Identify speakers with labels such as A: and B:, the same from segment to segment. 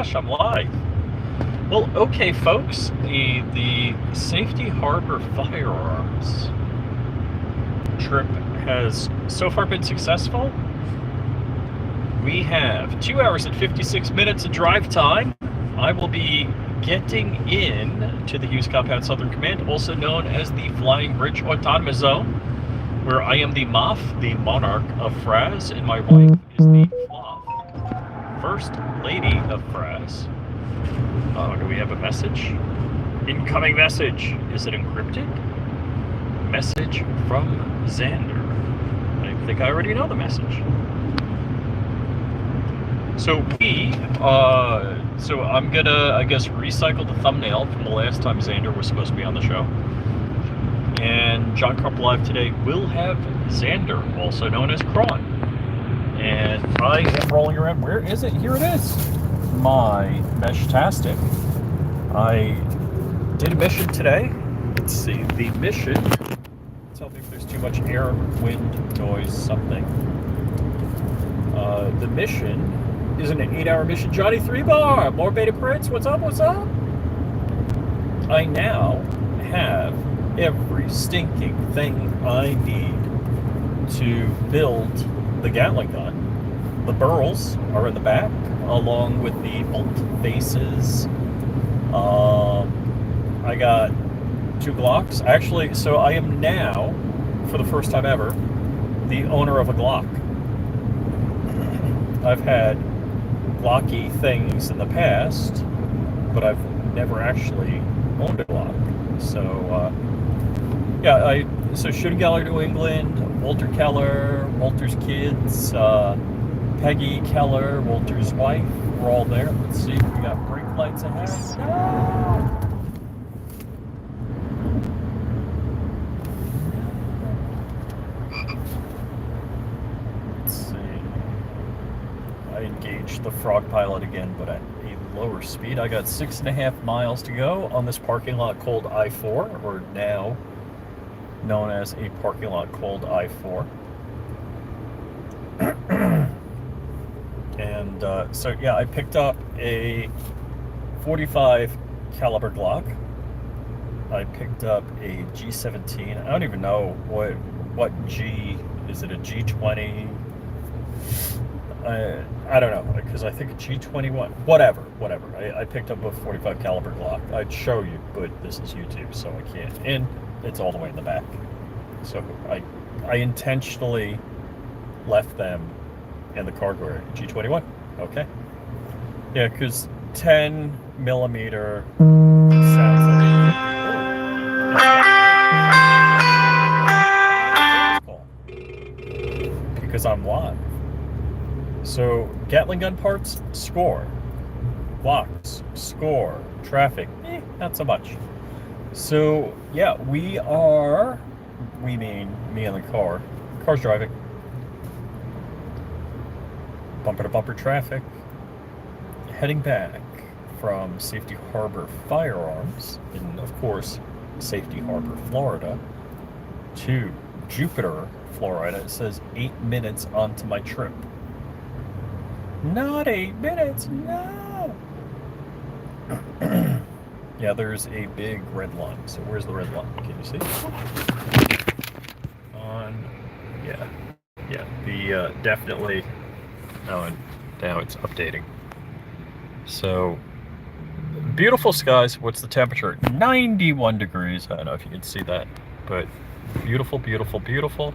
A: gosh, I'm live. Well, okay, folks, the Safety Harbor Firearms trip has so far been successful. We have 2 hours and 56 minutes of drive time. I will be getting in to the Hughes Compound Southern Command, also known as the flyingRich Autonomous Zone, where I am the Moff, the Monarch of Fraz, and my wife is the Fluff, First Lady of Fraz. Oh, do we have a message? Incoming message. Is it encrypted? Message from Xander. I think I already know the message. So I'm gonna, I guess, recycle the thumbnail from the last time Xander was supposed to be on the show. And John Carp Live today will have Xander, also known as Kron. And I am rolling around. Where is it? Here it is. My Mesh-tastic. I did a mission today. Let's see. The mission. Tell me if there's too much air, wind, noise, something. The mission is an 8-hour mission. Johnny 3-bar. More Beta Prince. What's up? What's up? I now have every stinking thing I need to build the Gatling gun. The burls are in the back, along with the bolt faces. I got 2 Glocks. Actually, so I am now, for the first time ever, the owner of a Glock. I've had Glocky things in the past, but I've never actually owned a Glock. So, so Shooting Gallery New England, Walter Keller, Walter's kids, Peggy Keller, Walter's wife, we're all there. Let's see, we got brake lights ahead. No! Let's see. I engaged the Frog Pilot again, but at a lower speed. I got 6.5 miles to go on this parking lot called I-4, or now known as a parking lot called I-4. And so yeah, I picked up a 45 caliber Glock. I picked up a G17. I don't even know what G is. It a G20? I don't know, because I think a G21. Whatever. I picked up a 45 caliber Glock. I'd show you, but this is YouTube, so I can't. And it's all the way in the back. So I intentionally left them in the cargo area. G21. Okay. Yeah, because 10 millimeter sounds like because I'm live. So Gatling gun parts, score. Glocks, score. Traffic, not so much. So yeah, we mean me and the car. Car's driving. Bumper to bumper traffic. Heading back from Safety Harbor Firearms in, of course, Safety Harbor, Florida, to Jupiter, Florida. It says 8 minutes onto my trip. Not 8 minutes, no! Yeah, there's a big red line. So where's the red line? Can you see? Yeah, definitely. Oh, and now it's updating. So, beautiful skies. What's the temperature? 91 degrees. I don't know if you can see that, but beautiful, beautiful, beautiful.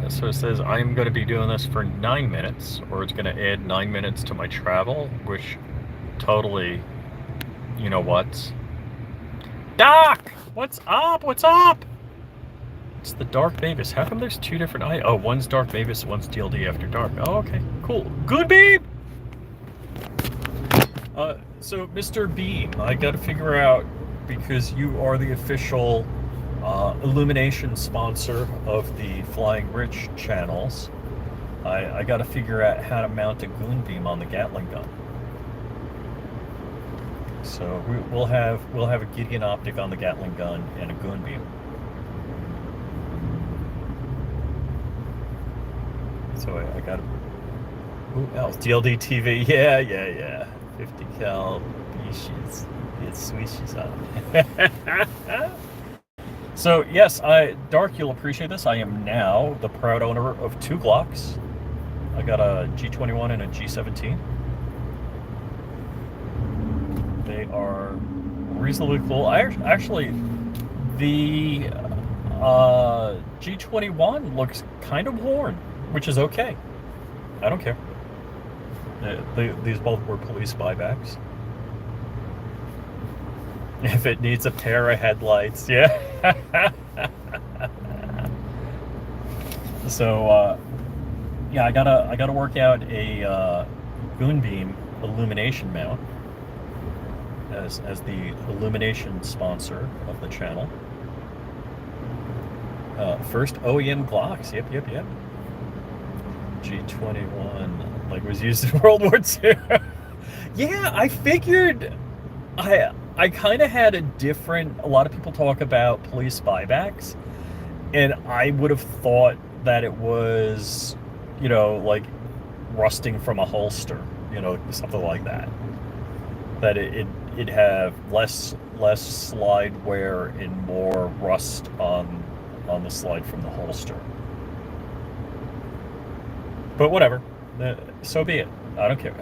A: So it says I'm going to be doing this for 9 minutes, or it's going to add 9 minutes to my travel, which totally, you know what? Doc! What's up? What's up? It's the Dark Mavis. How come there's 2 different oh, one's Dark Mavis, one's DLD After Dark. Oh, okay. Cool. Good babe! So, Mr. Beam, I gotta figure out, because you are the official illumination sponsor of the flyingRich channels, I gotta figure out how to mount a goon beam on the Gatling gun. So we'll have a Gideon optic on the Gatling gun and a goon beam. So I got. Who else? DLD TV. Yeah. 50 cal species. It's species on. So yes, Dark, you'll appreciate this. I am now the proud owner of 2 Glocks. I got a G21 and a G17. They are reasonably cool. Actually, the G21 looks kind of worn, which is okay. I don't care. These both were police buybacks. If it needs a pair of headlights, yeah. So, yeah, I gotta work out a Moonbeam illumination mount as the illumination sponsor of the channel. First OEM Glocks. Yep. G21, like, was used in World War II. Yeah, I figured. I kind of had a lot of people talk about police buybacks, and I would have thought that it was, like rusting from a holster, something like that. That it'd have less slide wear and more rust on the slide from the holster. But whatever, so be it. I don't care.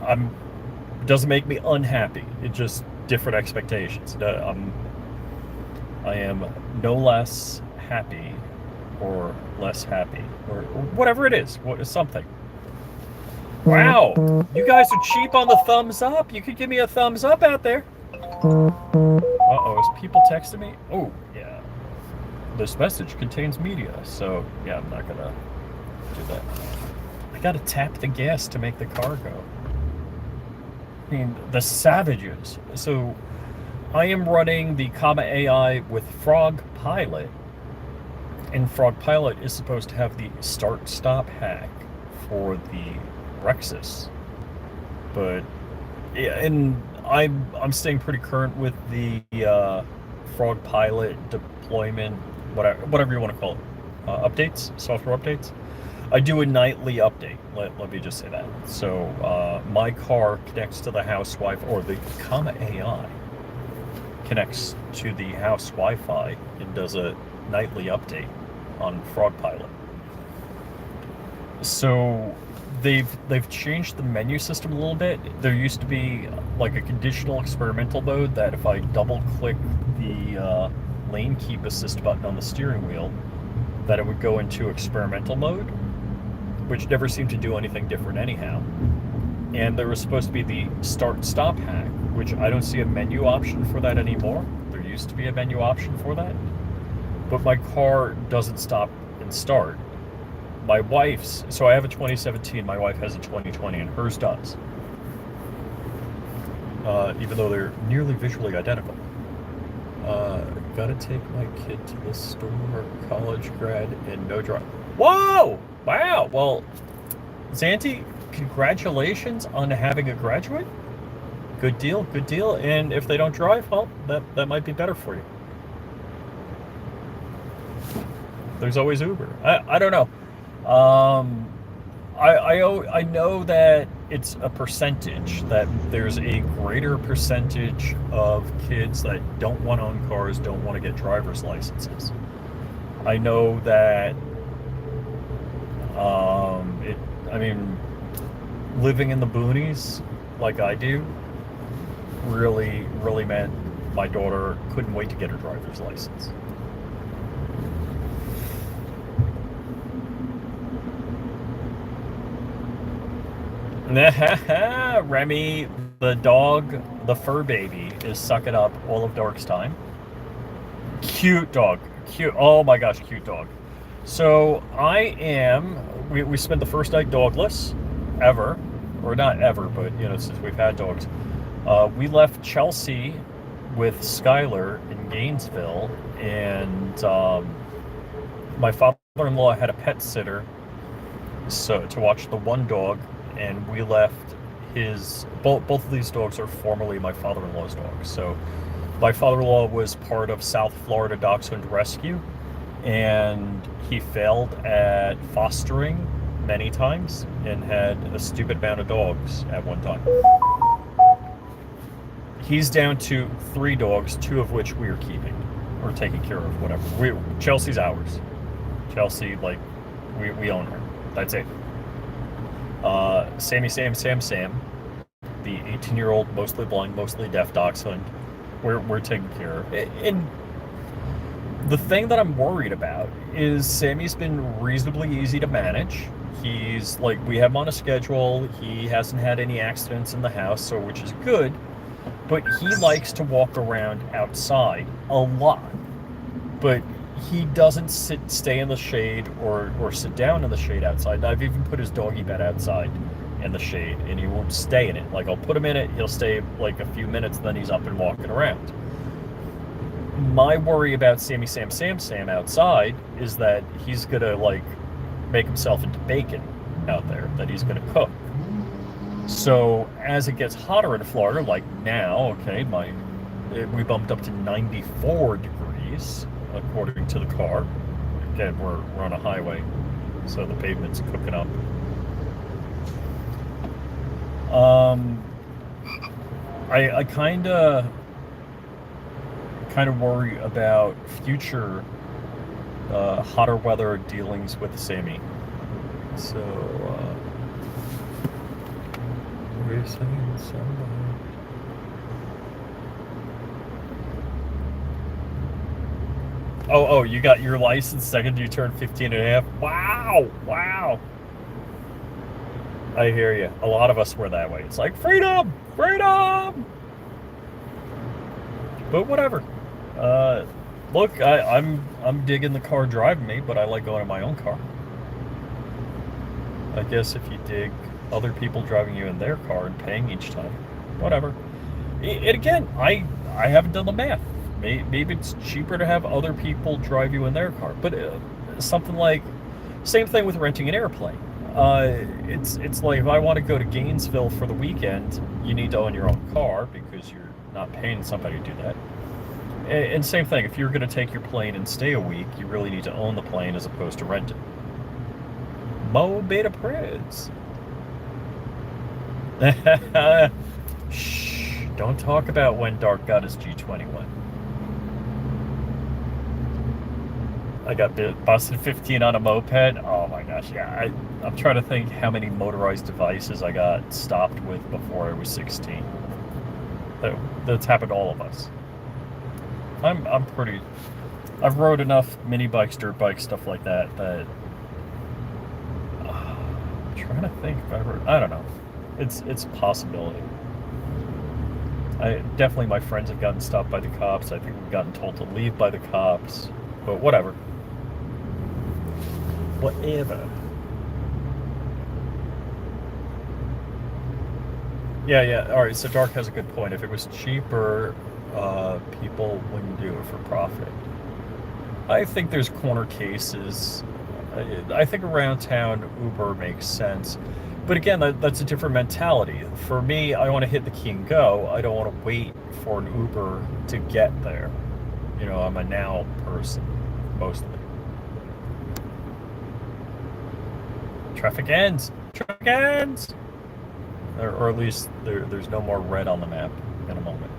A: Doesn't make me unhappy. It just different expectations. I am no less happy or less happy or whatever it is. What is something? Wow, you guys are cheap on the thumbs up. You could give me a thumbs up out there. Uh-oh, is people texting me? Oh, yeah. This message contains media, so yeah, I'm not gonna do that. I gotta tap the gas to make the car go. I mean, the savages. So I am running the Comma AI with Frog Pilot, and Frog Pilot is supposed to have the start-stop hack for the Rexus. But yeah, and I'm staying pretty current with the Frog Pilot deployment, whatever you want to call it, updates, software updates. I do a nightly update. Let me just say that. So my car connects to the house Wi-Fi, or the Comma AI connects to the house Wi-Fi and does a nightly update on Frog Pilot. So they've changed the menu system a little bit. There used to be like a conditional experimental mode that if I double click the lane keep assist button on the steering wheel, that it would go into experimental mode, which never seemed to do anything different anyhow. And there was supposed to be the start-stop hack, which I don't see a menu option for that anymore. There used to be a menu option for that. But my car doesn't stop and start. My wife's, so I have a 2017, my wife has a 2020, and hers does. Even though they're nearly visually identical. Gotta take my kid to the store, college grad, and no drive. Whoa! Wow! Well, Zanti, congratulations on having a graduate. Good deal. And if they don't drive, well, that might be better for you. There's always Uber. I don't know. I know that it's a percentage, that there's a greater percentage of kids that don't want to own cars, don't want to get driver's licenses. I know that living in the boonies like I do really meant my daughter couldn't wait to get her driver's license. Remy, the dog, the fur baby, is sucking up all of Dark's time. Cute dog. Cute. Oh my gosh, cute dog. So we spent the first night dogless, ever. Or not ever, but, since we've had dogs. We left Chelsea with Skylar in Gainesville, and my father-in-law had a pet sitter to watch the one dog, and we left both of these dogs are formerly my father-in-law's dogs. So my father-in-law was part of South Florida Dachshund Rescue, and he failed at fostering many times and had a stupid amount of dogs at one time. He's down to 3 dogs, 2 of which we are keeping or taking care of, whatever. Chelsea's ours. Chelsea, like, we own her. That's it. Sammy, Sam, the 18-year-old, mostly blind, mostly deaf dachshund, we're taking care of. And the thing that I'm worried about is Sammy's been reasonably easy to manage. He's, like, we have him on a schedule. He hasn't had any accidents in the house, so which is good. But he likes to walk around outside a lot. But he doesn't stay in the shade or sit down in the shade outside. I've even put his doggy bed outside in the shade, and he won't stay in it. Like, I'll put him in it, he'll stay like a few minutes, then he's up and walking around. My worry about Sammy Sam outside is that he's gonna, like, make himself into bacon out there that he's gonna cook. So as it gets hotter in Florida, like now, okay, we bumped up to 94 degrees according to the car. Again, we're on a highway, so the pavement's cooking up. I kind of worry about future hotter weather dealings with Sammy. So we're saying somebody. Oh, you got your license second you turned 15 and a half? Wow. I hear you. A lot of us were that way. It's like, freedom! But whatever. Look, I'm digging the car driving me, but I like going in my own car. I guess if you dig other people driving you in their car and paying each time, whatever. And again, I haven't done the math. Maybe it's cheaper to have other people drive you in their car, but something like, same thing with renting an airplane. It's like, if I want to go to Gainesville for the weekend, you need to own your own car because you're not paying somebody to do that. And same thing, if you're going to take your plane and stay a week, you really need to own the plane as opposed to rent it. Mo Beta Preds. Shh, don't talk about when Dark got his G21. I got busted 15 on a moped. Oh my gosh, yeah. I'm trying to think how many motorized devices I got stopped with before I was 16. That's happened to all of us. I've rode enough mini bikes, dirt bikes, stuff like that, I'm trying to think if I don't know. It's a possibility. Definitely my friends have gotten stopped by the cops. I think we've gotten told to leave by the cops, but whatever. Yeah. All right, so Dark has a good point. If it was cheaper, people wouldn't do it for profit. I think there's corner cases. I think around town, Uber makes sense. But again, that's a different mentality. For me, I want to hit the key and go. I don't want to wait for an Uber to get there. You know, I'm a now person, mostly. Traffic ends! Or at least there's no more red on the map in a moment.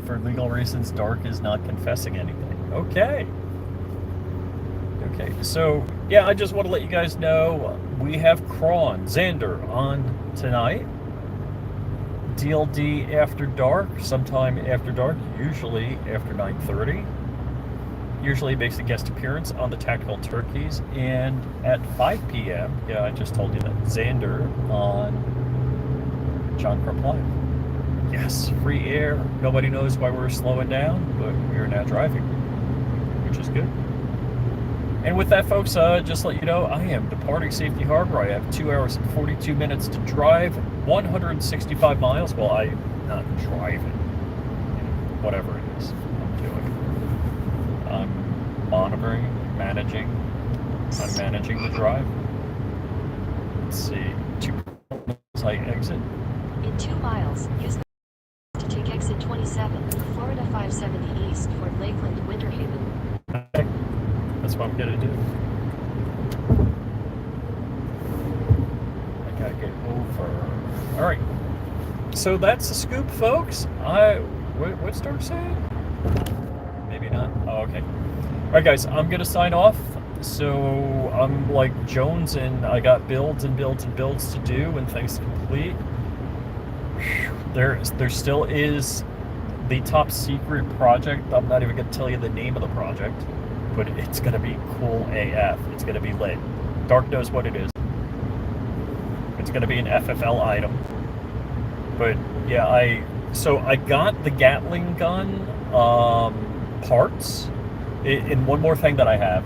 A: For legal reasons, Dark is not confessing anything. Okay, so yeah, I just want to let you guys know we have Kron Xander on tonight. DLD after dark, sometime after dark, usually after 9:30. Usually makes a guest appearance on the Tactical Turkeys, and at 5 p.m., yeah, I just told you that, Xander on John Crump Live. Yes, free air. Nobody knows why we're slowing down, but we are now driving, which is good. And with that, folks, just let you know, I am departing Safety Harbor. I have 2 hours and 42 minutes to drive, 165 miles. Well, I'm not driving, whatever it is I'm doing. I'm monitoring, managing. I'm managing the drive. Let's see, 2 miles I exit.
B: In 2 miles, use the to take exit 27 for Florida 570 East toward Lakeland, Winter Haven.
A: Okay. That's what I'm gonna do. I gotta get over. All right. So that's the scoop, folks. What's Dark saying? Maybe not. Oh, okay. All right, guys. I'm gonna sign off. So I'm like Jones, and I got builds and builds and builds to do, and things to complete. There still is the top secret project. I'm not even gonna tell you the name of the project, but it's gonna be cool AF. It's gonna be lit. Dark knows what it is. It's gonna be an FFL item. But yeah, I got the Gatling gun parts. And one more thing that I have.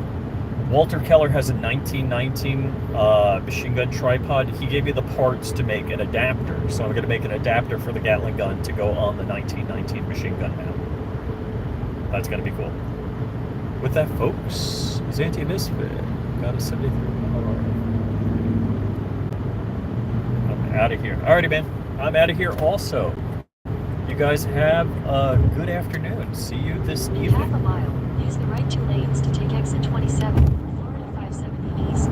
A: Walter Keller has a 1919 machine gun tripod. He gave me the parts to make an adapter. So I'm going to make an adapter for the Gatling gun to go on the 1919 machine gun now. That's going to be cool. With that, folks, is Anti-Misfit. Got a 73 hour. I'm out of here. Alrighty, man. I'm out of here also. You guys have a good afternoon. See you this evening.
B: Half a mile. Use the right 2 lanes to take exit 27 for Florida 570 East.